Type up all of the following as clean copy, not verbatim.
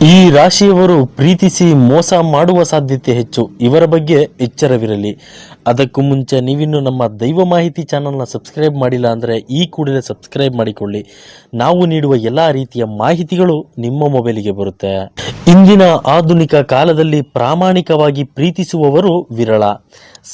ಈ ರಾಶಿಯವರು ಪ್ರೀತಿಸಿ ಮೋಸ ಮಾಡುವ ಸಾಧ್ಯತೆ ಹೆಚ್ಚು. ಇವರ ಬಗ್ಗೆ ಎಚ್ಚರವಿರಲಿ. ಅದಕ್ಕೂ ಮುಂಚೆ ನೀವಿನ್ನು ನಮ್ಮ ದೈವ ಮಾಹಿತಿ ಚಾನಲ್ನ ಸಬ್ಸ್ಕ್ರೈಬ್ ಮಾಡಿಲ್ಲ ಅಂದರೆ ಈ ಕೂಡಲೇ ಸಬ್ಸ್ಕ್ರೈಬ್ ಮಾಡಿಕೊಳ್ಳಿ. ನಾವು ನೀಡುವ ಎಲ್ಲ ರೀತಿಯ ಮಾಹಿತಿಗಳು ನಿಮ್ಮ ಮೊಬೈಲಿಗೆ ಬರುತ್ತೆ. ಇಂದಿನ ಆಧುನಿಕ ಕಾಲದಲ್ಲಿ ಪ್ರಾಮಾಣಿಕವಾಗಿ ಪ್ರೀತಿಸುವವರು ವಿರಳ.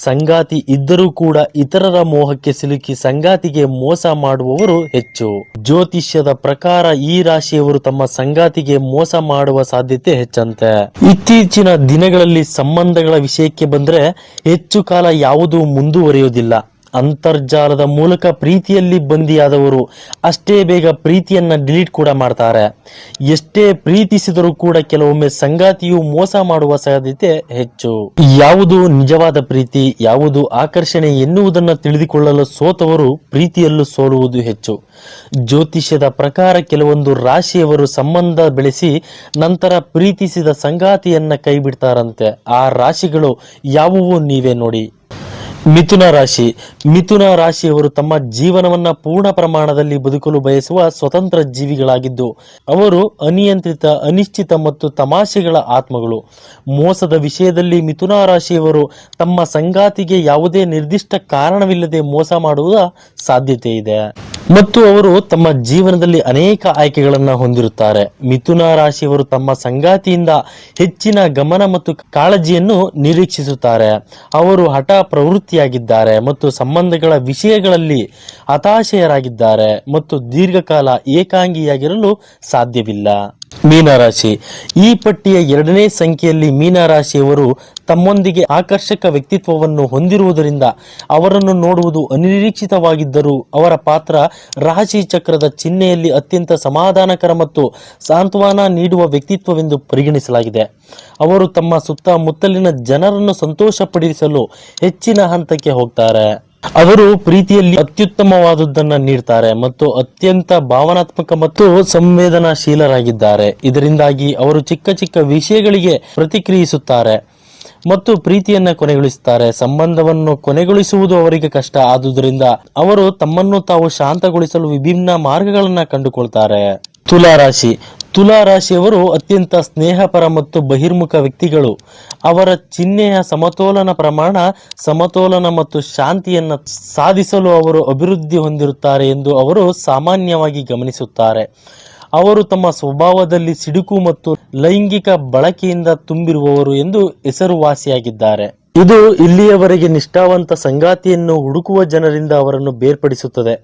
ಸಂಗಾತಿ ಇದ್ದರೂ ಕೂಡ ಇತರರ ಮೋಹಕ್ಕೆ ಸಿಲುಕಿ ಸಂಗಾತಿಗೆ ಮೋಸ ಮಾಡುವವರು ಹೆಚ್ಚು. ಜ್ಯೋತಿಷ್ಯದ ಪ್ರಕಾರ ಈ ರಾಶಿಯವರು ತಮ್ಮ ಸಂಗಾತಿಗೆ ಮೋಸ ಮಾಡುವ ಸಾಧ್ಯತೆ ಹೆಚ್ಚಂತೆ. ಇತ್ತೀಚಿನ ದಿನಗಳಲ್ಲಿ ಸಂಬಂಧಗಳ ವಿಷಯಕ್ಕೆ ಬಂದ್ರೆ ಹೆಚ್ಚು ಕಾಲ ಯಾವುದೂ ಮುಂದುವರಿಯುವುದಿಲ್ಲ. ಅಂತರ್ಜಾಲದ ಮೂಲಕ ಪ್ರೀತಿಯಲ್ಲಿ ಬಂದಿಯಾದವರು ಅಷ್ಟೇ ಬೇಗ ಪ್ರೀತಿಯನ್ನ ಡಿಲೀಟ್ ಕೂಡ ಮಾಡ್ತಾರೆ. ಎಷ್ಟೇ ಪ್ರೀತಿಸಿದರೂ ಕೂಡ ಕೆಲವೊಮ್ಮೆ ಸಂಗಾತಿಯು ಮೋಸ ಮಾಡುವ ಸಾಧ್ಯತೆ ಹೆಚ್ಚು. ಯಾವುದು ನಿಜವಾದ ಪ್ರೀತಿ, ಯಾವುದು ಆಕರ್ಷಣೆ ಎನ್ನುವುದನ್ನು ತಿಳಿದುಕೊಳ್ಳಲು ಸೋತವರು ಪ್ರೀತಿಯಲ್ಲೂ ಸೋಲುವುದು ಹೆಚ್ಚು. ಜ್ಯೋತಿಷ್ಯದ ಪ್ರಕಾರ ಕೆಲವೊಂದು ರಾಶಿಯವರು ಸಂಬಂಧ ಬೆಳೆಸಿ ನಂತರ ಪ್ರೀತಿಸಿದ ಸಂಗಾತಿಯನ್ನ ಕೈ ಬಿಡ್ತಾರಂತೆ. ಆ ರಾಶಿಗಳು ಯಾವುವು ನೀವೇ ನೋಡಿ. ಮಿಥುನ ರಾಶಿಯವರು ತಮ್ಮ ಜೀವನವನ್ನ ಪೂರ್ಣ ಪ್ರಮಾಣದಲ್ಲಿ ಬದುಕಲು ಬಯಸುವ ಸ್ವತಂತ್ರ ಜೀವಿಗಳಾಗಿದ್ದು ಅವರು ಅನಿಯಂತ್ರಿತ, ಅನಿಶ್ಚಿತ ಮತ್ತು ತಮಾಷೆಗಳ ಆತ್ಮಗಳು. ಮೋಸದ ವಿಷಯದಲ್ಲಿ ಮಿಥುನ ರಾಶಿಯವರು ತಮ್ಮ ಸಂಗಾತಿಗೆ ಯಾವುದೇ ನಿರ್ದಿಷ್ಟ ಕಾರಣವಿಲ್ಲದೆ ಮೋಸ ಮಾಡುವ ಸಾಧ್ಯತೆ ಇದೆ ಮತ್ತು ಅವರು ತಮ್ಮ ಜೀವನದಲ್ಲಿ ಅನೇಕ ಆಯ್ಕೆಗಳನ್ನ ಹೊಂದಿರುತ್ತಾರೆ. ಮಿಥುನ ರಾಶಿಯವರು ತಮ್ಮ ಸಂಗಾತಿಯಿಂದ ಹೆಚ್ಚಿನ ಗಮನ ಮತ್ತು ಕಾಳಜಿಯನ್ನು ನಿರೀಕ್ಷಿಸುತ್ತಾರೆ. ಅವರು ಹಠ ಪ್ರವೃತ್ತಿಯಾಗಿದ್ದಾರೆ ಮತ್ತು ಸಂಬಂಧಗಳ ವಿಷಯಗಳಲ್ಲಿ ಹತಾಶೆಯರಾಗಿದ್ದಾರೆ ಮತ್ತು ದೀರ್ಘಕಾಲ ಏಕಾಂಗಿಯಾಗಿರಲು ಸಾಧ್ಯವಿಲ್ಲ. ಮೀನರಾಶಿ ಈ ಪಟ್ಟಿಯ 2ನೇ ಸಂಖ್ಯೆಯಲ್ಲಿ ಮೀನರಾಶಿಯವರು ತಮ್ಮೊಂದಿಗೆ ಆಕರ್ಷಕ ವ್ಯಕ್ತಿತ್ವವನ್ನು ಹೊಂದಿರುವುದರಿಂದ ಅವರನ್ನು ನೋಡುವುದು ಅನಿರೀಕ್ಷಿತವಾಗಿದ್ದರೂ ಅವರ ಪಾತ್ರ ರಾಶಿ ಚಕ್ರದ ಚಿಹ್ನೆಯಲ್ಲಿ ಅತ್ಯಂತ ಸಮಾಧಾನಕರ ಮತ್ತು ಸಾಂತ್ವನ ನೀಡುವ ವ್ಯಕ್ತಿತ್ವವೆಂದು ಪರಿಗಣಿಸಲಾಗಿದೆ. ಅವರು ತಮ್ಮ ಸುತ್ತಮುತ್ತಲಿನ ಜನರನ್ನು ಸಂತೋಷಪಡಿಸಲು ಹೆಚ್ಚಿನ ಹಂತಕ್ಕೆ ಹೋಗ್ತಾರೆ. ಅವರು ಪ್ರೀತಿಯಲ್ಲಿ ಅತ್ಯುತ್ತಮವಾದುದನ್ನು ನೀಡ್ತಾರೆ ಮತ್ತು ಅತ್ಯಂತ ಭಾವನಾತ್ಮಕ ಮತ್ತು ಸಂವೇದನಾಶೀಲರಾಗಿದ್ದಾರೆ. ಇದರಿಂದಾಗಿ ಅವರು ಚಿಕ್ಕ ಚಿಕ್ಕ ವಿಷಯಗಳಿಗೆ ಪ್ರತಿಕ್ರಿಯಿಸುತ್ತಾರೆ ಮತ್ತು ಪ್ರೀತಿಯನ್ನ ಕೊನೆಗೊಳಿಸುತ್ತಾರೆ. ಸಂಬಂಧವನ್ನು ಕೊನೆಗೊಳಿಸುವುದು ಅವರಿಗೆ ಕಷ್ಟ. ಆದುದರಿಂದ ಅವರು ತಮ್ಮನ್ನು ತಾವು ಶಾಂತಗೊಳಿಸಲು ವಿಭಿನ್ನ ಮಾರ್ಗಗಳನ್ನು ಕಂಡುಕೊಳ್ತಾರೆ. ತುಲಾರಾಶಿಯವರು ಅತ್ಯಂತ ಸ್ನೇಹಪರ ಮತ್ತು ಬಹಿರ್ಮುಖ ವ್ಯಕ್ತಿಗಳು. ಅವರ ಚಿಹ್ನೆಯ ಸಮತೋಲನ ಪ್ರಮಾಣ, ಸಮತೋಲನ ಮತ್ತು ಶಾಂತಿಯನ್ನು ಸಾಧಿಸಲು ಅವರು ಅಭಿವೃದ್ಧಿ ಹೊಂದಿರುತ್ತಾರೆ ಎಂದು ಅವರು ಸಾಮಾನ್ಯವಾಗಿ ಗಮನಿಸುತ್ತಾರೆ. ಅವರು ತಮ್ಮ ಸ್ವಭಾವದಲ್ಲಿ ಸಿಡುಕು ಮತ್ತು ಲೈಂಗಿಕ ಬಳಕೆಯಿಂದ ತುಂಬಿರುವವರು ಎಂದು ಹೆಸರುವಾಸಿಯಾಗಿದ್ದಾರೆ. ಇದು ಇಲ್ಲಿಯವರೆಗೆ ನಿಷ್ಠಾವಂತ ಸಂಗಾತಿಯನ್ನು ಹುಡುಕುವ ಜನರಿಂದ ಅವರನ್ನು ಬೇರ್ಪಡಿಸುತ್ತದೆ.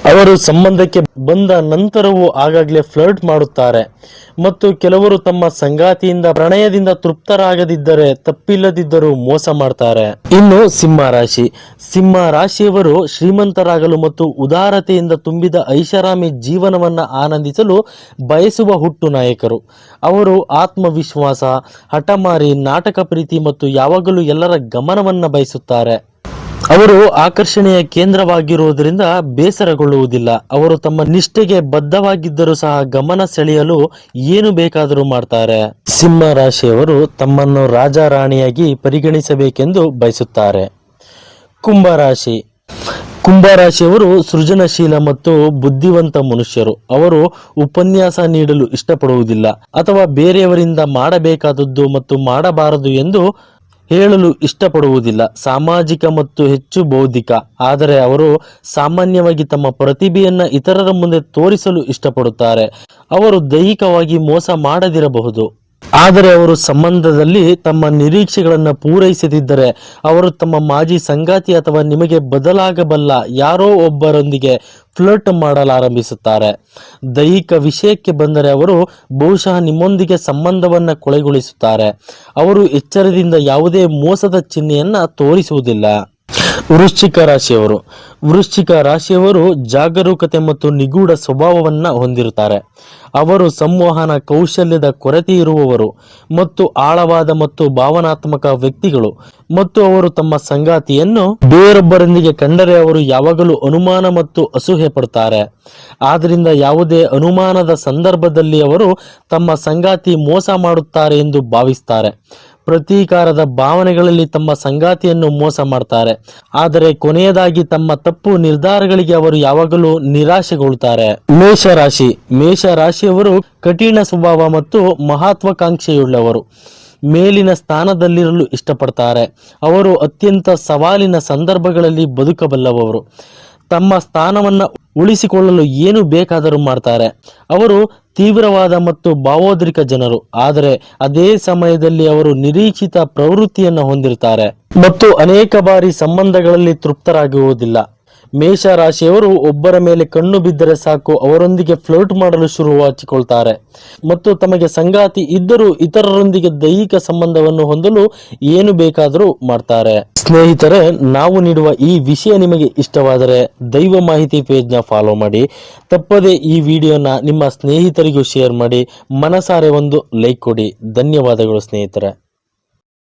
ಅವರು ಸಂಬಂಧಕ್ಕೆ ಬಂದ ನಂತರವೂ ಆಗಾಗಲೇ ಫ್ಲರ್ಟ್ ಮಾಡುತ್ತಾರೆ ಮತ್ತು ಕೆಲವರು ತಮ್ಮ ಸಂಗಾತಿಯಿಂದ ಪ್ರಣಯದಿಂದ ತೃಪ್ತರಾಗದಿದ್ದರೆ ತಪ್ಪಿಲ್ಲದಿದ್ದರೂ ಮೋಸ ಮಾಡ್ತಾರೆ. ಇನ್ನು ಸಿಂಹ ರಾಶಿಯವರು ಶ್ರೀಮಂತರಾಗಲು ಮತ್ತು ಉದಾರತೆಯಿಂದ ತುಂಬಿದ ಐಷಾರಾಮಿ ಜೀವನವನ್ನ ಆನಂದಿಸಲು ಬಯಸುವ ಹುಟ್ಟು ನಾಯಕರು. ಅವರು ಆತ್ಮವಿಶ್ವಾಸ, ಹಠಮಾರಿ, ನಾಟಕ ಪ್ರೀತಿ ಮತ್ತು ಯಾವಾಗಲೂ ಎಲ್ಲರ ಗಮನವನ್ನ ಬಯಸುತ್ತಾರೆ. ಅವರು ಆಕರ್ಷಣೆಯ ಕೇಂದ್ರವಾಗಿರುವುದರಿಂದ ಬೇಸರಗೊಳ್ಳುವುದಿಲ್ಲ. ಅವರು ತಮ್ಮ ನಿಷ್ಠೆಗೆ ಬದ್ಧವಾಗಿದ್ದರೂ ಸಹ ಗಮನ ಸೆಳೆಯಲು ಏನು ಬೇಕಾದರೂ ಮಾಡ್ತಾರೆ. ಸಿಂಹ ರಾಶಿಯವರು ತಮ್ಮನ್ನು ರಾಜ ರಾಣಿಯಾಗಿ ಪರಿಗಣಿಸಬೇಕೆಂದು ಬಯಸುತ್ತಾರೆ. ಕುಂಭರಾಶಿಯವರು ಸೃಜನಶೀಲ ಮತ್ತು ಬುದ್ಧಿವಂತ ಮನುಷ್ಯರು. ಅವರು ಉಪನ್ಯಾಸ ನೀಡಲು ಇಷ್ಟಪಡುವುದಿಲ್ಲ ಅಥವಾ ಬೇರೆಯವರಿಂದ ಮಾಡಬೇಕಾದದ್ದು ಮತ್ತು ಮಾಡಬಾರದು ಎಂದು ಹೇಳಲು ಇಷ್ಟಪಡುವುದಿಲ್ಲ. ಸಾಮಾಜಿಕ ಮತ್ತು ಹೆಚ್ಚು ಬೌದ್ಧಿಕ, ಆದರೆ ಅವರು ಸಾಮಾನ್ಯವಾಗಿ ತಮ್ಮ ಪ್ರತಿಭೆಯನ್ನ ಇತರರ ಮುಂದೆ ತೋರಿಸಲು ಇಷ್ಟಪಡುತ್ತಾರೆ. ಅವರು ದೈಹಿಕವಾಗಿ ಮೋಸ ಮಾಡದಿರಬಹುದು, ಆದರೆ ಅವರು ಸಂಬಂಧದಲ್ಲಿ ತಮ್ಮ ನಿರೀಕ್ಷೆಗಳನ್ನು ಪೂರೈಸದಿದ್ದರೆ ಅವರು ತಮ್ಮ ಮಾಜಿ ಸಂಗಾತಿ ಅಥವಾ ನಿಮಗೆ ಬದಲಾಗಬಲ್ಲ ಯಾರೋ ಒಬ್ಬರೊಂದಿಗೆ ಫ್ಲರ್ಟ್ ಮಾಡಲಾರಂಭಿಸುತ್ತಾರೆ. ದೈಹಿಕ ವಿಷಯಕ್ಕೆ ಬಂದರೆ ಅವರು ಬಹುಶಃ ನಿಮ್ಮೊಂದಿಗೆ ಸಂಬಂಧವನ್ನು ಕೊಳೆಗೊಳಿಸುತ್ತಾರೆ. ಅವರು ಎಚ್ಚರದಿಂದ ಯಾವುದೇ ಮೋಸದ ಚಿಹ್ನೆಯನ್ನ ತೋರಿಸುವುದಿಲ್ಲ. ವೃಶ್ಚಿಕ ರಾಶಿಯವರು ಜಾಗರೂಕತೆ ಮತ್ತು ನಿಗೂಢ ಸ್ವಭಾವವನ್ನ ಹೊಂದಿರುತ್ತಾರೆ. ಅವರು ಸಂವಹನ ಕೌಶಲ್ಯದ ಕೊರತೆ ಇರುವವರು ಮತ್ತು ಆಳವಾದ ಮತ್ತು ಭಾವನಾತ್ಮಕ ವ್ಯಕ್ತಿಗಳು ಮತ್ತು ಅವರು ತಮ್ಮ ಸಂಗಾತಿಯನ್ನು ಬೇರೊಬ್ಬರೊಂದಿಗೆ ಕಂಡರೆ ಅವರು ಯಾವಾಗಲೂ ಅನುಮಾನ ಮತ್ತು ಅಸೂಹೆ ಪಡುತ್ತಾರೆ. ಆದ್ದರಿಂದ ಯಾವುದೇ ಅನುಮಾನದ ಸಂದರ್ಭದಲ್ಲಿ ಅವರು ತಮ್ಮ ಸಂಗಾತಿ ಮೋಸ ಮಾಡುತ್ತಾರೆ ಎಂದು ಭಾವಿಸುತ್ತಾರೆ ಪ್ರತೀಕಾರದ ಭಾವನೆಗಳಲ್ಲಿ ತಮ್ಮ ಸಂಗಾತಿಯನ್ನು ಮೋಸ ಮಾಡ್ತಾರೆ. ಆದರೆ ಕೊನೆಯದಾಗಿ ತಮ್ಮ ತಪ್ಪು ನಿರ್ಧಾರಗಳಿಗೆ ಅವರು ಯಾವಾಗಲೂ ನಿರಾಶೆಗೊಳ್ಳುತ್ತಾರೆ. ಮೇಷರಾಶಿಯವರು ಕಠಿಣ ಸ್ವಭಾವ ಮತ್ತು ಮಹತ್ವಾಕಾಂಕ್ಷೆಯುಳ್ಳವರು. ಮೇಲಿನ ಸ್ಥಾನದಲ್ಲಿರಲು ಇಷ್ಟಪಡ್ತಾರೆ. ಅವರು ಅತ್ಯಂತ ಸವಾಲಿನ ಸಂದರ್ಭಗಳಲ್ಲಿ ಬದುಕಬಲ್ಲವರು. ತಮ್ಮ ಸ್ಥಾನವನ್ನು ಉಳಿಸಿಕೊಳ್ಳಲು ಏನು ಬೇಕಾದರೂ ಮಾಡ್ತಾರೆ. ಅವರು ತೀವ್ರವಾದ ಮತ್ತು ಭಾವೋದ್ರಿಕ ಜನರು, ಆದರೆ ಅದೇ ಸಮಯದಲ್ಲಿ ಅವರು ನಿರೀಕ್ಷಿತ ಪ್ರವೃತ್ತಿಯನ್ನು ಹೊಂದಿರುತ್ತಾರೆ ಮತ್ತು ಅನೇಕ ಬಾರಿ ಸಂಬಂಧಗಳಲ್ಲಿ ತೃಪ್ತರಾಗುವುದಿಲ್ಲ. ಮೇಷರಾಶಿಯವರು ಒಬ್ಬರ ಮೇಲೆ ಕಣ್ಣು ಬಿದ್ದರೆ ಸಾಕು ಅವರೊಂದಿಗೆ ಫ್ಲರ್ಟ್ ಮಾಡಲು ಶುರು ಹಚ್ಚಿಕೊಳ್ತಾರೆ ಮತ್ತು ತಮಗೆ ಸಂಗಾತಿ ಇದ್ದರೂ ಇತರರೊಂದಿಗೆ ದೈಹಿಕ ಸಂಬಂಧವನ್ನು ಹೊಂದಲು ಏನು ಬೇಕಾದರೂ ಮಾಡ್ತಾರೆ. ಸ್ನೇಹಿತರೆ, ನಾವು ನೀಡುವ ಈ ವಿಷಯ ನಿಮಗೆ ಇಷ್ಟವಾದರೆ ದೈವ ಮಾಹಿತಿ ಪೇಜ್ನ ಫಾಲೋ ಮಾಡಿ. ತಪ್ಪದೇ ಈ ವಿಡಿಯೋನ ನಿಮ್ಮ ಸ್ನೇಹಿತರಿಗೂ ಶೇರ್ ಮಾಡಿ. ಮನಸಾರೆ ಒಂದು ಲೈಕ್ ಕೊಡಿ. ಧನ್ಯವಾದಗಳು ಸ್ನೇಹಿತರೆ.